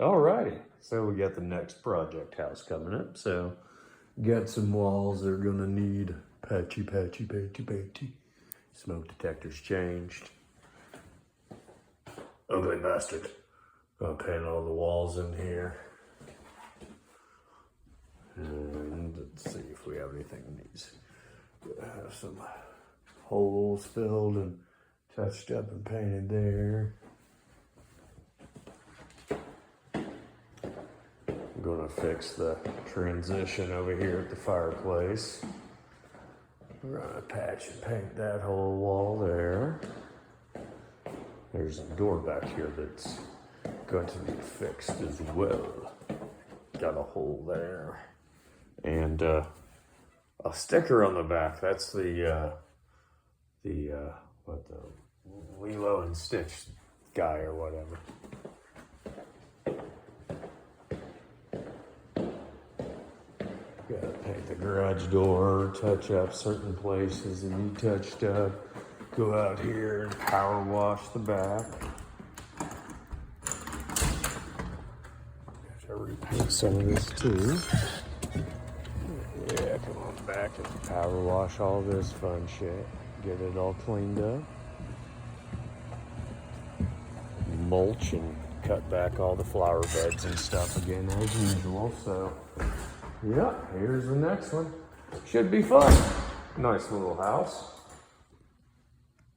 Alrighty, so we got the next project house coming up. So got some walls that are gonna need patchy. Smoke detectors changed. Ugly bastard. Gonna paint all the walls in here. And let's see if we have anything that needs to have some holes filled and touched up and painted there. I'm gonna fix the transition over here at the fireplace. We're gonna patch and paint that whole wall there. There's a door back here that's going to be fixed as well. Got a hole there. And a sticker on the back. That's the Lilo and Stitch guy or whatever. Gotta paint the garage door, touch up certain places that need touched up. Go out here and power wash the back. Gotta repaint some of this too. Yeah, come on back and power wash all this fun shit. Get it all cleaned up. Mulch and cut back all the flower beds and stuff again as usual. So, yeah, here's the next one. Should be fun. Nice little house.